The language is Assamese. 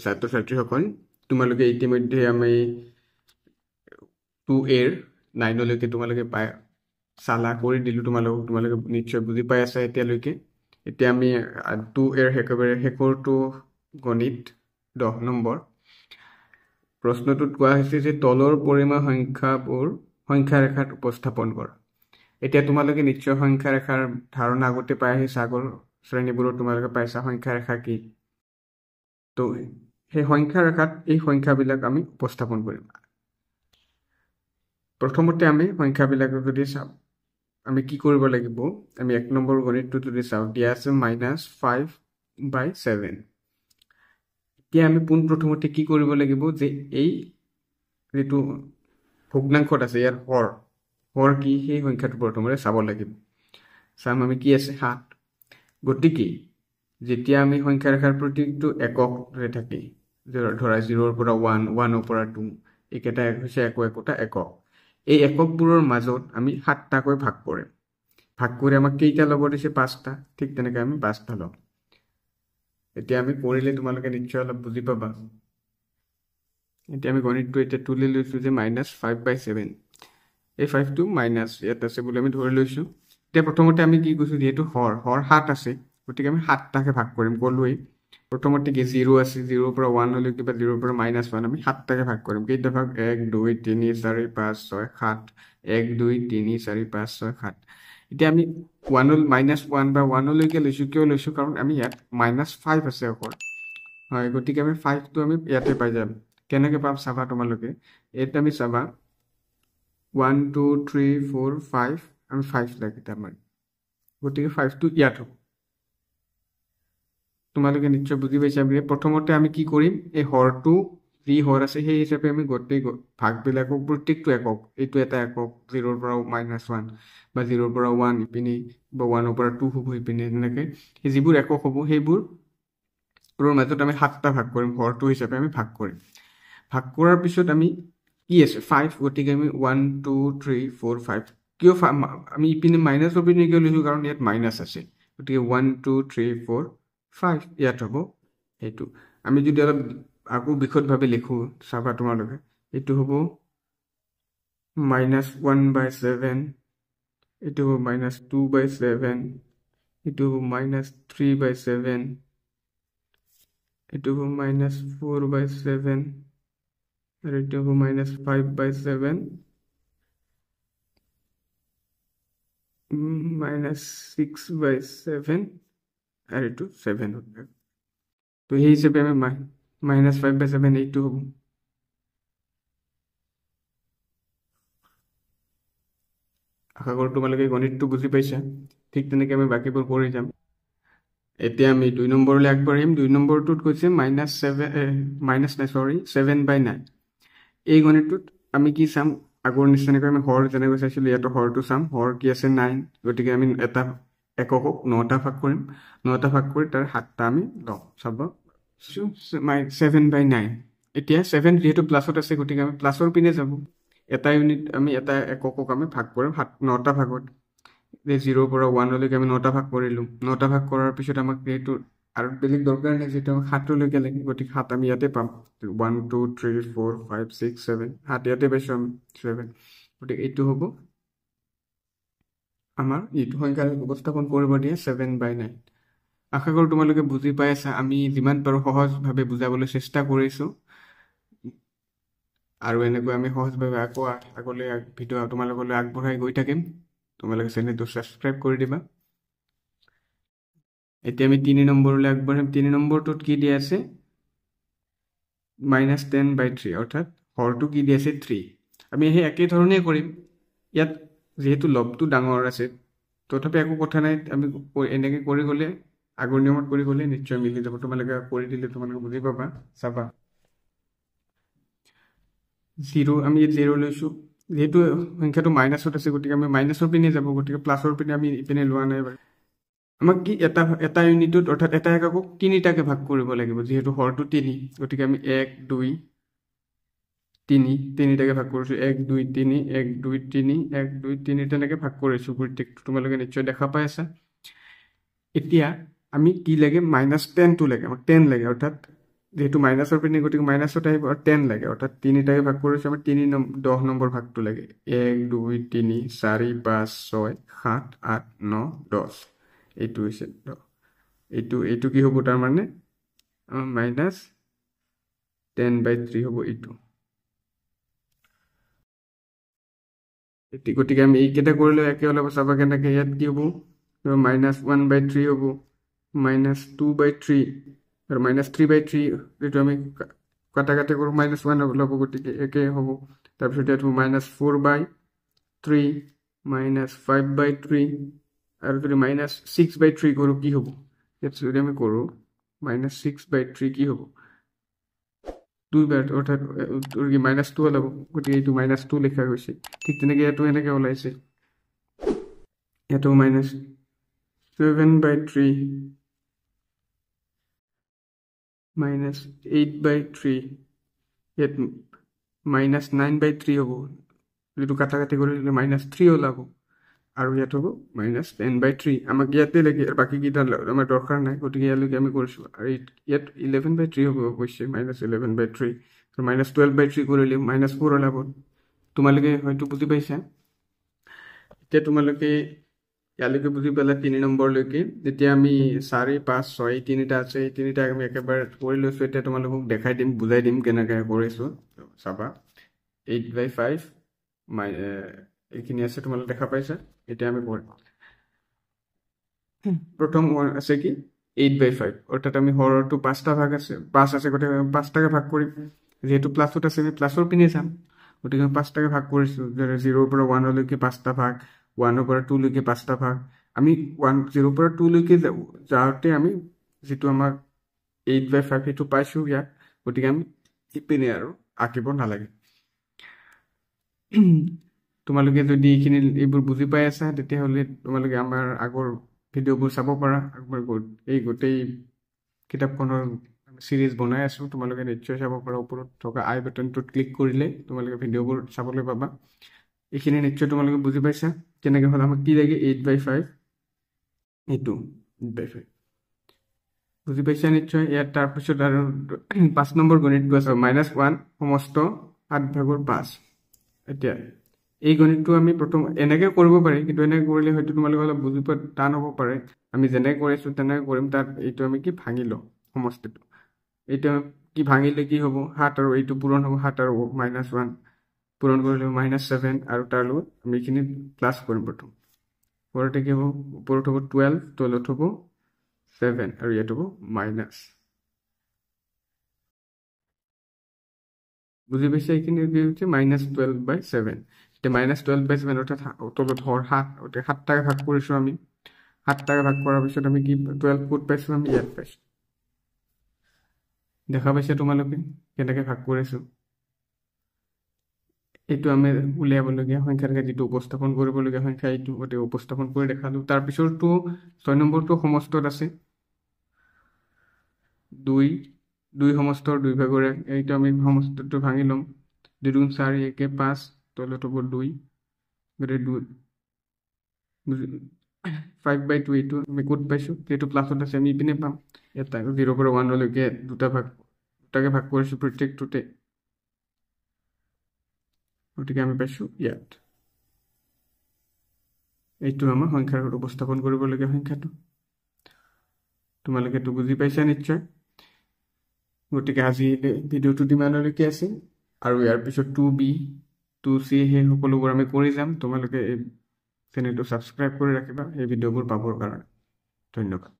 ছাত্ৰ ছাত্ৰীসকল তোমালোকে ইতিমধ্যে আমি 2A 9লৈকে তোমালোকে পাই চালা কৰি দিলো তোমালোকে নিশ্চয় বুজি পাই আছা এতিয়ালৈকে এতিয়া আমি 2A একেবাৰে শেষৰটো গণিত 10 নম্বৰ প্ৰশ্নটোত কোৱা হৈছে যে তলৰ পৰিমেয় সংখ্যাবোৰ সংখ্যা ৰেখাত উপস্থাপন কৰ এতিয়া তোমালোকে নিশ্চয় সংখ্যা ৰেখাৰ ধাৰণা আগতে পাই আহিছা আগৰ শ্ৰেণীবোৰত তোমালোকে পাইছা সংখ্যা ৰেখা কি তো সেই সংখ্যা ৰেখাত এই সংখ্যাবিলাক আমি উপস্থাপন কৰিম প্ৰথমতে আমি সংখ্যাবিলাক যদি চাওঁ আমি কি কৰিব লাগিব আমি 1 নম্বৰ গণিতটো যদি চাওঁ দিয়া আছে -5/7 এতিয়া আমি পোন প্ৰথমতে কি কৰিব লাগিব যে এই যেটো ভগ্নাংশত আছে ইয়াৰ হৰ কি সেই সংখ্যাটো প্ৰথমতে চাব লাগিব চাম আমি কি আছে 7 গতিকে যেতিয়া আমি সংখ্যা ৰেখাৰ প্ৰতীকটো একক ধৰি থাকি ধৰা 0 ৰ পৰা 1 1 ৰ পৰা 2 একেটা হৈছে একোটা একক এই এককবোৰৰ মাজত আমি 7টাকৈ ভাগ কৰিম ভাগ কৰি আমাক কেইটা ল'ব দিছে 5টা ঠিক তেনেকৈ আমি 5টা ল'ম এতিয়া আমি কৰিলে তোমালোকে নিশ্চয় অলপ বুজি পাবা এতিয়া আমি গণিতটো এটা তুলি লৈছো যে -5/7 এই 5টো মাইনাস ইয়াত আছে বুলি আমি ধৰি লৈছো এতিয়া প্ৰথমতে আমি কি কৈছো যেহেতু হৰ 7 আছে গতিকে আমি 7টাকে ভাগ কৰিম কলুই প্ৰথমতে কি 0 আছে 0 ৰ পৰা 1 হলে কিবা 0 ৰ পৰা -1 আমি 7টাকে ভাগ কৰিম কেইটা ভাগ 1 2 3 4 5 6 7 1 2 3 4 5 6 7 এতিয়া আমি 1 -1 বা 1 লৈকে লৈছো কিয় লৈছো কাৰণ আমি ইয়াত -5 আছে অকল হয় গতিকে আমি 5টো আমি ইয়াতে পাই যাম কেনেকৈ পাম চাবা তোমালোকে এটা আমি চাবা 1 2 3 4 5 আমি 5 লাগে তাৰমানে গতিকে 5টো ইয়াত হ'ব তোমালোকে নিশ্চয় বুজি পাইছা প্ৰথমতে আমি কি কৰিম এই হৰটো যি হৰ আছে সেই হিচাপে আমি গোটেই ভাগবিলাকক প্ৰত্যেকটো একক এইটো এটা একক 0 ৰ পৰা -1 বা 0 ৰ পৰা 1 ইপিনে বা 1 ৰ পৰা 2 হ'ব ইপিনে এনেকৈ যিবোৰ একক হ'ব সেইবোৰ মাজত আমি 7টা ভাগ কৰিম হৰটো হিচাপে আমি ভাগ কৰিম ভাগ কৰাৰ পিছত আমি কি আছে 5 গতিকে আমি 1 2 3 4 5 কিয় আমি ইপিনে মাইনাস অপিনে কিয় লৈছো কাৰণ ইয়াত মাইনাস আছে গতিকে 1 2 3 4 5 ইয়াত হ'ব এইটো আমি যদি অলপ আকৌ বিশদভাৱে লিখো চাবা তোমালোকে এইটো হ'ব -1/7 এইটো হ'ব -2/7 এইটো হ'ব -3/7 এইটো হ'ব -4/7 আৰু এইটো হ'ব -5/7 -6/7 আৰু এইটো 7 হবে তো এই হিচাপে আমি -5/7 এইটো হ'ব আশা কৰো তোমালোকে গণিতটো বুজি পাইছা ঠিক তেনেকৈ আমি বাকিবোৰ কৰি যাম এতিয়া আমি 2 নম্বৰলৈ আগবাঢ়িম 2 নম্বৰটোত কৈছে -7/9 এই গণিতটোত আমি কি চাম আগৰ নিচিনাকৈ আমি হৰ যেনেকৈ চাইছিলো ইয়াতো হৰটো চাম হৰ কি আছে 9 গতিকে আমি এটা এককক 9টা ভাগ কৰিম 9টা ভাগ কৰি তাৰ 7টা আমি লম চাব 7/9 এতিয়া 7 যেহেতু প্লাসত আছে গতিকে আমি প্লাসৰ পিনে যাব এটা ইউনিট আমি এটা এককক আমি ভাগ কৰিম 9টা ভাগত 0 ৰ পৰা 1 লৈকে আমি 9টা ভাগ কৰিলো 9টা ভাগ কৰাৰ পিছত আমাক এইটো আৰু বেলেগ দৰকাৰ নাই যেটো 7 লৈকে লাগে গতিকে 7 আমি ইয়াতে পাম 1 2 3 4 5 6 7 7 ইয়াতে পাইছো আমি 7 গতিকে এইটো হ'ব আমাৰ এইটো সংখ্যা উপস্থাপন কৰিব দিয়ে 7/9 আশা কৰো তোমালোকে বুজি পাই আছা আমি যিমান পাৰো সহজভাৱে বুজাবলৈ চেষ্টা কৰিছো আৰু এনেকৈ আমি সহজভাৱে আগলৈ ভিডিও তোমালোকলৈ আগবঢ়াই গৈ থাকিম তোমালোকে চেনেলটো সাবস্ক্ৰাইব কৰি দিবা এতিয়া আমি 3 নম্বৰলৈ আগবাঢ়িম 3 নম্বৰটোত কি দিয়া আছে -10/3 অৰ্থাৎ হৰটো কি দিয়া আছে 3 আমি এই একে ধৰণে কৰিম ইয়াত যেহেতু লবটো ডাঙৰ আছে তথাপি একো কথা নাই আমি এনেকৈ কৰি গলে আগৰ নিয়মত কৰি গলে নিশ্চয় মিলি যাব তোমালোকে কৰি দিলে তোমালোকে বুজি পাবা চাবা 0 আমি 0 লৈছো যেহেতু সংখ্যাটো মাইনাসত আছে গতিকে আমি মাইনাসৰ পিনে যাব গতিকে প্লাসৰ পিনে আমি ইপিনে লোৱা নাই আমাক কি এটা ইউনিটত অৰ্থাৎ এটা এককক 3টাকে ভাগ কৰিব লাগিব যেহেতু হৰটো 3 গতিকে আমি 1 2 3 3টাকে ভাগ কৰিছো 1 2 3 1 2 3 1 2 3 তেনেকৈ ভাগ কৰিছো প্ৰত্যেকটো তোমালোকে নিশ্চয় দেখা পাই আছা এতিয়া আমি কি লাগে -10 টো লাগে আমাক 10 লাগে অৰ্থাৎ যেহেতু মাইনাছৰ পিনে গতিকে মাইনাছত আহিব আৰু 10 লাগে অৰ্থাৎ 3টাকে ভাগ কৰিছোঁ আমাৰ 10 নম্বৰ ভাগটো লাগে 1 2 3 4 5 6 7 8 9 10 এইটো হৈছে এইটো কি হ'ব তাৰ মানে মাইনাছ 10/3 হ'ব এইটো গতিকে আমি এইকেইটা কৰিলে একে ওলাব চাবা কেনেকৈ ইয়াত কি হ'ব -1/3 হ'ব -2/3 আৰু -3/3 যেটো আমি কাটাকাটি কৰোঁ -1 ওলাব গতিকে একে হ'ব তাৰপিছত ইয়াত হ'ব -4/3 -5/3 আৰু যদি -6/3 কৰোঁ কি হ'ব ইয়াত যদি আমি কৰোঁ -6/3 কি হ'ব 2 অৰ্থাৎ -2 ওলাব গতিকে এইটো -2 লিখা গৈছে ঠিক তেনেকৈ ইয়াতো এনেকৈ ওলাইছে ইয়াতো -7/3 -8/3 ইয়াত -9/3 হ'ব যেটো কাটাকাটি কৰিলে -3 ওলাব আৰু ইয়াত হ'ব -10/3 আমাক ইয়াতে লাগে আৰু বাকী কেইটা আমাৰ দৰকাৰ নাই গতিকে ইয়ালৈকে আমি কৰিছোঁ আৰু ইয়াত 11/3 হ'ব অৱশ্যে -11/3 আৰু -12/3 কৰিলে -4 ওলাব তোমালোকে হয়তো বুজি পাইছা এতিয়া তোমালোকে ইয়ালৈকে বুজি পালা 3 নম্বৰলৈকে যেতিয়া আমি 4 5 6 তিনিটা আছে এই তিনিটা আমি একেবাৰে কৰি লৈছোঁ এতিয়া তোমালোকক দেখাই দিম বুজাই দিম কেনেকৈ কৰিছোঁ চাবা 8/5 এইখিনি আছে তোমালোকে দেখা পাইছা এতিয়া আমি কৰিম প্ৰথম আছে কি 8/5 অৰ্থাৎ আমি হৰৰটো 5টা ভাগ আছে 5 আছে গতিকে 5টাকে ভাগ কৰিম যেহেতু প্লাছত আছে আমি প্লাছৰ পিনে যাম গতিকে 5টাকে ভাগ কৰিছোঁ 0ৰ পৰা 1লৈকে 5টা ভাগ 1ৰ পৰা 2লৈকে 5টা ভাগ আমি 0ৰ পৰা 2লৈকে যাওঁতে আমি যেটো আমাৰ 8/5 সেইটো পাইছোঁ ইয়াত গতিকে আমি ইপিনে আৰু আঁকিব নালাগে তোমালোকে যদি এইবোৰ বুজি পাই আছা তেতিয়াহ'লে তোমালোকে আমাৰ আগৰ ভিডিঅ'বোৰ চাব পাৰা এই গোটেই কিতাপখনৰ সিৰিজ বনাই আছোঁ তোমালোকে নিশ্চয় চাব পাৰা ওপৰত থকা আই বাটনটোত ক্লিক কৰিলে তোমালোকে ভিডিঅ'বোৰ চাবলৈ পাবা এইখিনি নিশ্চয় তোমালোকে বুজি পাইছা কেনেকৈ হ'ল আমাক কি লাগে 8/5 এইটো 8/5 বুজি পাইছা নিশ্চয় ইয়াত তাৰপিছত আৰু 5 নম্বৰ গণিতটো আছে -1 সমস্ত 8/5 এতিয়া এই গণিতটো আমি প্ৰথম এনেকৈ কৰিব পাৰি কিন্তু এনেকৈ কৰিলে হয়তো তোমালোকে অলপ বুজি পোৱা টান হ'ব পাৰে আমি যেনেকৈ কৰিছোঁ তেনেকৈ কৰিম তাত এইটো আমি কি ভাঙি লওঁ সমষ্টিটো এইটো কি ভাঙিলে কি হ'ব 7 আৰু এইটো পূৰণ হ'ব 7 আৰু -1 পূৰণ কৰিলে -7 আৰু তাৰ লগত আমি এইখিনি প্লাছ কৰিম প্ৰথম ওপৰতে কি হ'ব ওপৰত হ'ব 12 তলত হ'ব 7 আৰু ইয়াত হ'ব মাইনাছ বুজি পাইছে এইখিনি কি হৈছে -12/7 এতিয়া -12/7 অৰ্থাৎ তলত হৰ 7 অৰ্থাৎ 7টাকে ভাগ কৰিছোঁ আমি 7টাকে ভাগ কৰাৰ পিছত আমি কি 12 ক'ত পাইছোঁ আমি ইয়াত পাইছোঁ দেখা পাইছে তোমালোকে কেনেকৈ ভাগ কৰিছোঁ এইটো আমি উলিয়াবলগীয়া সংখ্যা থাকে যেটো উপস্থাপন কৰিবলগীয়া সংখ্যা এইটো গতিকে উপস্থাপন কৰি দেখালোঁ তাৰপিছতো 6 নম্বৰটো সমষ্টত আছে 2 সমষ্টৰ 2 ভাগৰে এইটো আমি সমষ্টটো ভাঙি ল'ম 2 2 4 1 5 তলত হ'ব 2 গতিকে 5/2 এইটো আমি ক'ত পাইছোঁ যেটো প্লাছত আছে আমি ইপিনে পাম এটা 0ৰ পৰা 1লৈকে দুটাকে ভাগ কৰিছোঁ প্ৰত্যেকটোতে গতিকে আমি পাইছোঁ ইয়াত এইটো আমাৰ সংখ্যাৰ উপস্থাপন কৰিবলগীয়া সংখ্যাটো তোমালোকেতো বুজি পাইছা নিশ্চয় গতিকে আজি ভিডিঅ'টো ইমানলৈকে আছে আৰু ইয়াৰ পিছত 2B 2C সেই সকলোবোৰ আমি কৰি যাম তোমালোকে এই চেনেলটো ছাবস্ক্ৰাইব কৰি ৰাখিবা এই ভিডিঅ'বোৰ পাবৰ কাৰণে ধন্যবাদ